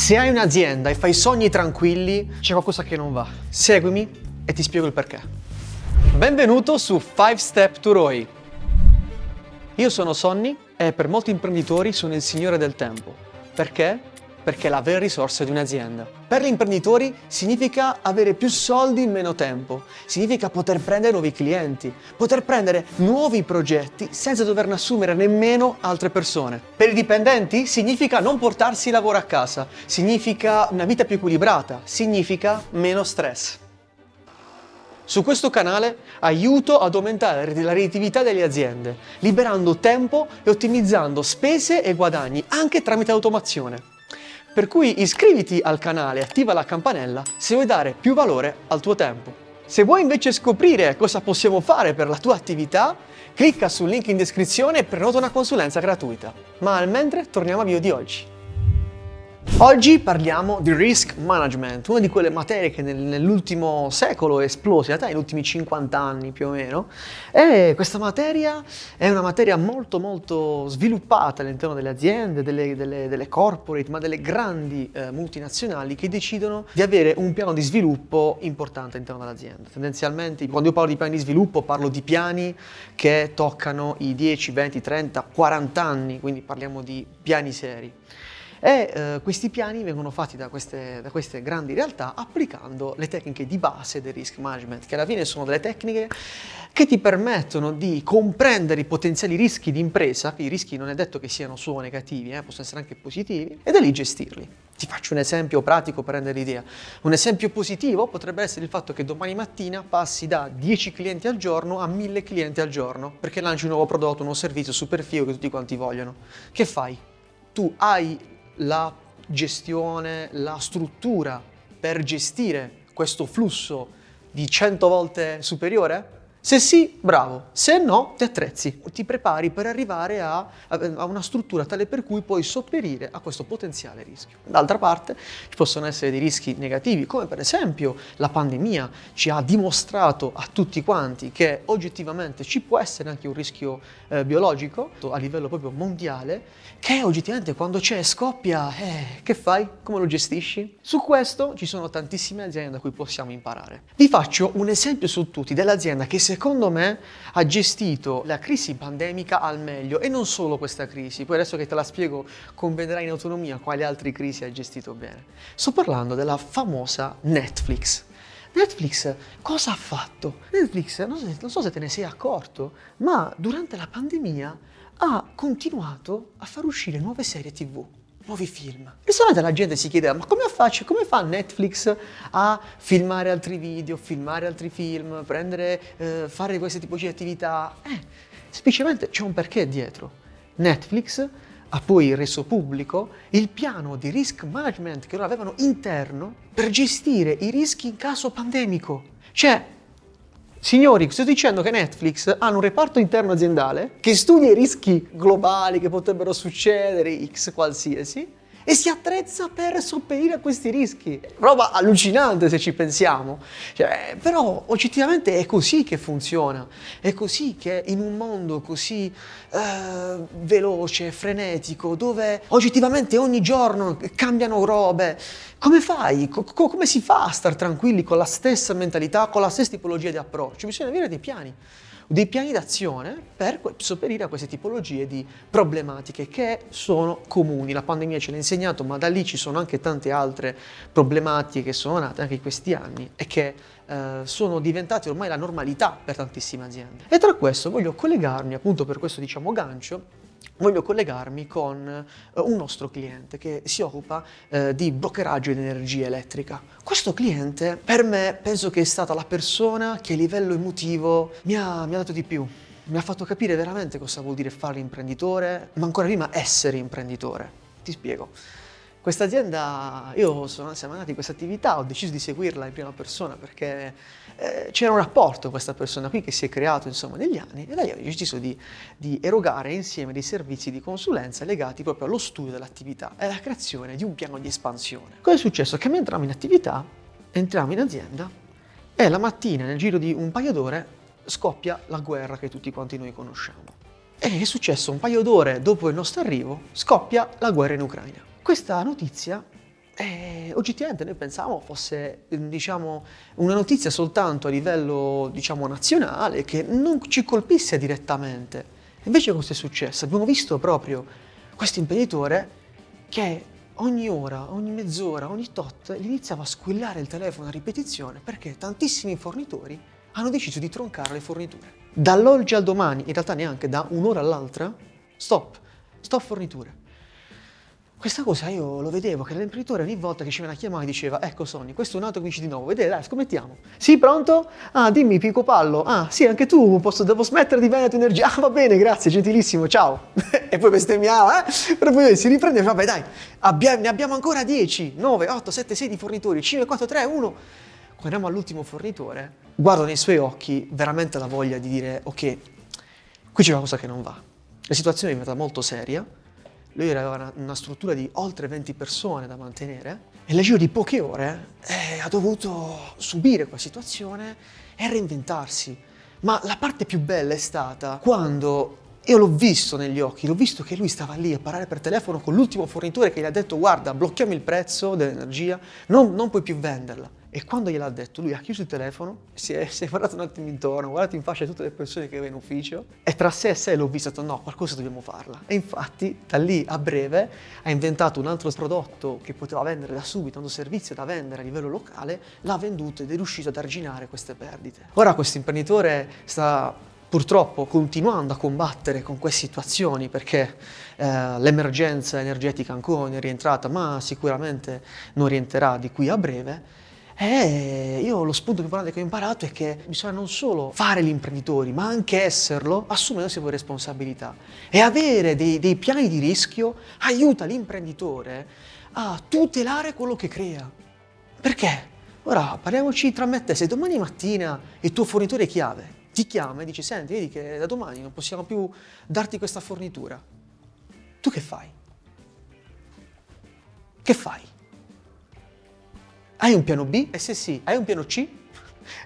Se hai un'azienda e fai sogni tranquilli, c'è qualcosa che non va. Seguimi e ti spiego il perché. Benvenuto su 5 Step to ROI. Io sono Sonny e per molti imprenditori sono il signore del tempo. Perché? Perché è la vera risorsa di un'azienda. Per gli imprenditori significa avere più soldi in meno tempo, significa poter prendere nuovi clienti, poter prendere nuovi progetti senza doverne assumere nemmeno altre persone. Per i dipendenti significa non portarsi il lavoro a casa, significa una vita più equilibrata, significa meno stress. Su questo canale aiuto ad aumentare la redditività delle aziende, liberando tempo e ottimizzando spese e guadagni anche tramite automazione. Per cui iscriviti al canale e attiva la campanella se vuoi dare più valore al tuo tempo. Se vuoi invece scoprire cosa possiamo fare per la tua attività, clicca sul link in descrizione e prenota una consulenza gratuita. Ma al mentre torniamo al video di oggi. Oggi parliamo di risk management, una di quelle materie che nell'ultimo secolo è esplosa, in realtà negli ultimi 50 anni più o meno, e questa materia è una materia molto sviluppata all'interno delle aziende, delle corporate, ma delle grandi multinazionali che decidono di avere un piano di sviluppo importante all'interno dell'azienda. Tendenzialmente, quando io parlo di piani di sviluppo, parlo di piani che toccano i 10, 20, 30, 40 anni, quindi parliamo di piani seri. E questi piani vengono fatti da queste grandi realtà applicando le tecniche di base del risk management, che alla fine sono delle tecniche che ti permettono di comprendere i potenziali rischi di impresa, che i rischi non è detto che siano solo negativi, possono essere anche positivi, e da lì gestirli. Ti faccio un esempio pratico per rendere l'idea. Un esempio positivo potrebbe essere il fatto che domani mattina passi da 10 clienti al giorno a 1000 clienti al giorno, perché lanci un nuovo prodotto, un nuovo servizio super figo che tutti quanti vogliono. Che fai? Tu hai la gestione, la struttura per gestire questo flusso di 100 volte superiore? Se sì, bravo, se no ti attrezzi, ti prepari per arrivare a una struttura tale per cui puoi sopperire a questo potenziale rischio. D'altra parte ci possono essere dei rischi negativi, come per esempio la pandemia ci ha dimostrato a tutti quanti che oggettivamente ci può essere anche un rischio biologico a livello proprio mondiale, che oggettivamente quando c'è scoppia, che fai? Come lo gestisci? Su questo ci sono tantissime aziende da cui possiamo imparare. Vi faccio un esempio su tutti dell'azienda che secondo me ha gestito la crisi pandemica al meglio, e non solo questa crisi, poi adesso che te la spiego comprenderai in autonomia quali altre crisi ha gestito bene. Sto parlando della famosa Netflix. Netflix cosa ha fatto? Netflix, non so se te ne sei accorto, ma durante la pandemia ha continuato a far uscire nuove serie TV, nuovi film. E solamente la gente si chiedeva, ma come fa Netflix a filmare altri video, filmare altri film, fare queste tipologie di attività? Semplicemente c'è un perché dietro. Netflix ha poi reso pubblico il piano di risk management che loro avevano interno per gestire i rischi in caso pandemico. Cioè, signori, sto dicendo che Netflix ha un reparto interno aziendale che studia i rischi globali che potrebbero succedere, X qualsiasi, e si attrezza per sopperire a questi rischi. Roba allucinante se ci pensiamo. Però oggettivamente è così che funziona. È così che in un mondo così veloce, frenetico, dove oggettivamente ogni giorno cambiano robe, come fai? Come si fa a star tranquilli con la stessa mentalità, con la stessa tipologia di approccio? Bisogna avere dei piani d'azione per sopperire a queste tipologie di problematiche che sono comuni. La pandemia ce l'ha insegnato, ma da lì ci sono anche tante altre problematiche che sono nate anche in questi anni e che sono diventate ormai la normalità per tantissime aziende. E tra questo voglio collegarmi, appunto per questo gancio, voglio collegarmi con un nostro cliente che si occupa di brockeraggio di energia elettrica. Questo cliente per me penso che è stata la persona che a livello emotivo mi ha dato di più. Mi ha fatto capire veramente cosa vuol dire fare l'imprenditore, ma ancora prima essere imprenditore. Ti spiego. Questa azienda, siamo andati in questa attività, ho deciso di seguirla in prima persona perché c'era un rapporto con questa persona qui che si è creato negli anni, e da lì ho deciso di erogare insieme dei servizi di consulenza legati proprio allo studio dell'attività e alla creazione di un piano di espansione. Cosa è successo? Che mentre entriamo in azienda e la mattina nel giro di un paio d'ore scoppia la guerra che tutti quanti noi conosciamo. E è successo un paio d'ore dopo il nostro arrivo, scoppia la guerra in Ucraina. Questa notizia E oggettivamente noi pensavamo fosse, diciamo, una notizia soltanto a livello, diciamo, nazionale, che non ci colpisse direttamente. Invece cosa è successo? Abbiamo visto proprio questo imprenditore che ogni ora, ogni mezz'ora, ogni tot, gli iniziava a squillare il telefono a ripetizione perché tantissimi fornitori hanno deciso di troncare le forniture. Dall'oggi al domani, in realtà neanche da un'ora all'altra, stop forniture. Questa cosa io lo vedevo, che l'imprenditore ogni volta che ci veniva a chiamare diceva: ecco Sonny, questo è un altro che dici di nuovo, vedete, dai, scommettiamo. Sì, pronto? Ah, dimmi, Pico Pallo. Ah, sì, anche tu, devo smettere di vendere energia. Ah, va bene, grazie, gentilissimo, ciao. E poi bestemmiava, però poi si riprende e vabbè dai, ne abbiamo ancora 10, 9, 8, 7, 6 di fornitori, 5, 4, 3, 1. Quando andiamo all'ultimo fornitore, guardo nei suoi occhi veramente la voglia di dire: ok, qui c'è una cosa che non va. La situazione è diventata molto seria. Lui aveva una struttura di oltre 20 persone da mantenere e nel giro di poche ore ha dovuto subire quella situazione e reinventarsi. Ma la parte più bella è stata quando io l'ho visto negli occhi, l'ho visto che lui stava lì a parlare per telefono con l'ultimo fornitore che gli ha detto: guarda, blocchiamo il prezzo dell'energia, non puoi più venderla. E quando gliel'ha detto, lui ha chiuso il telefono, si è guardato un attimo intorno, guardato in faccia tutte le persone che aveva in ufficio e tra sé e sé l'ho visto, no, qualcosa dobbiamo farla. E infatti da lì a breve ha inventato un altro prodotto che poteva vendere da subito, un servizio da vendere a livello locale, l'ha venduto ed è riuscito ad arginare queste perdite. Ora questo imprenditore sta purtroppo continuando a combattere con queste situazioni perché l'emergenza energetica ancora non è rientrata, ma sicuramente non rientrerà di qui a breve. E io lo spunto più importante che ho imparato è che bisogna non solo fare gli imprenditori, ma anche esserlo, assumendosi poi responsabilità. E avere dei piani di rischio aiuta l'imprenditore a tutelare quello che crea. Perché? Ora, parliamoci tra me e te, se domani mattina il tuo fornitore chiave ti chiama e dice: senti, vedi che da domani non possiamo più darti questa fornitura, tu che fai? Che fai? Hai un piano B? E se sì, hai un piano C?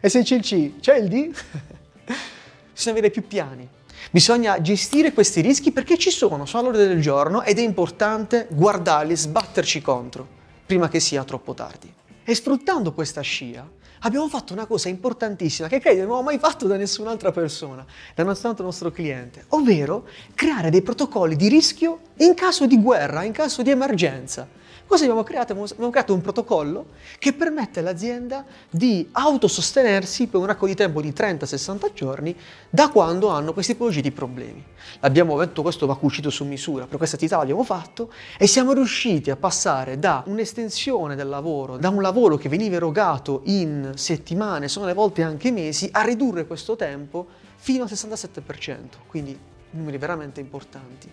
E se c'è il C, c'è il D? Bisogna avere più piani. Bisogna gestire questi rischi perché ci sono all'ordine del giorno ed è importante guardarli, sbatterci contro, prima che sia troppo tardi. E sfruttando questa scia, abbiamo fatto una cosa importantissima che credo non abbiamo mai fatto da nessun'altra persona, da nessun altro nostro cliente, ovvero creare dei protocolli di rischio in caso di guerra, in caso di emergenza. Cosa abbiamo creato? Abbiamo creato un protocollo che permette all'azienda di autosostenersi per un arco di tempo di 30-60 giorni da quando hanno questi tipologie di problemi. Abbiamo detto questo va cucito su misura, per questa attività l'abbiamo fatto e siamo riusciti a passare da un'estensione del lavoro, da un lavoro che veniva erogato in settimane, sono alle volte anche mesi, a ridurre questo tempo fino al 67%, quindi numeri veramente importanti.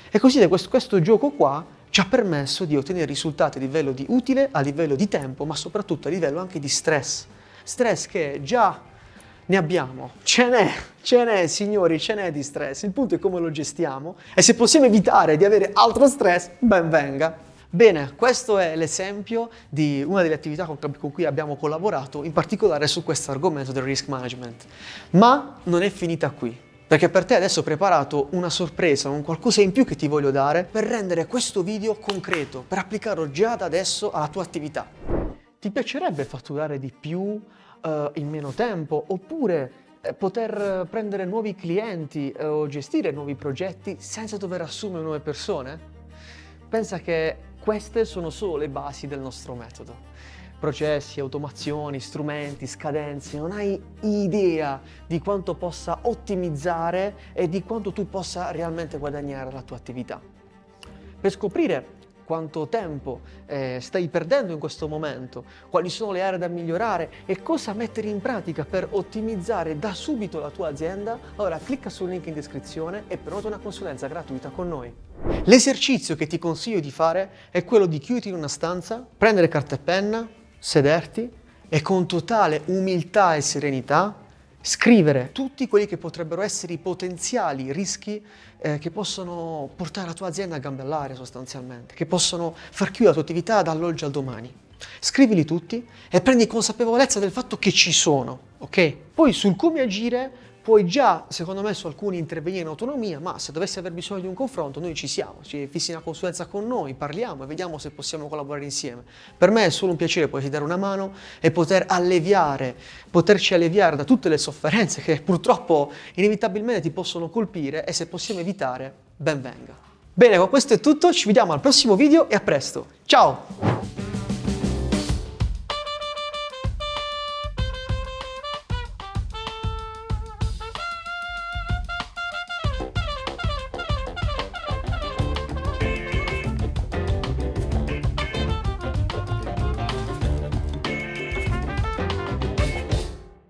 E così questo gioco qua ci ha permesso di ottenere risultati a livello di utile, a livello di tempo, ma soprattutto a livello anche di stress. Stress che già ne abbiamo, ce n'è signori, ce n'è di stress. Il punto è come lo gestiamo e se possiamo evitare di avere altro stress, ben venga. Bene, questo è l'esempio di una delle attività con cui abbiamo collaborato, in particolare su questo argomento del risk management. Ma non è finita qui. Perché per te adesso ho preparato una sorpresa, un qualcosa in più che ti voglio dare per rendere questo video concreto, per applicarlo già da adesso alla tua attività. Ti piacerebbe fatturare di più in meno tempo oppure poter prendere nuovi clienti o gestire nuovi progetti senza dover assumere nuove persone? Pensa che queste sono solo le basi del nostro metodo. Processi, automazioni, strumenti, scadenze, non hai idea di quanto possa ottimizzare e di quanto tu possa realmente guadagnare la tua attività. Per scoprire quanto tempo stai perdendo in questo momento, quali sono le aree da migliorare e cosa mettere in pratica per ottimizzare da subito la tua azienda, allora clicca sul link in descrizione e prenota una consulenza gratuita con noi. L'esercizio che ti consiglio di fare è quello di chiuderti in una stanza, prendere carta e penna, sederti e con totale umiltà e serenità scrivere tutti quelli che potrebbero essere i potenziali rischi che possono portare la tua azienda a gambe all'aria sostanzialmente, che possono far chiudere la tua attività dall'oggi al domani. Scrivili tutti e prendi consapevolezza del fatto che ci sono, ok? Poi sul come agire puoi già, secondo me, su alcuni intervenire in autonomia, ma se dovessi aver bisogno di un confronto, noi ci siamo, ci fissi una consulenza con noi, parliamo e vediamo se possiamo collaborare insieme. Per me è solo un piacere poterti dare una mano e poterci alleviare da tutte le sofferenze che purtroppo inevitabilmente ti possono colpire e se possiamo evitare, ben venga. Bene, con questo è tutto, ci vediamo al prossimo video e a presto. Ciao!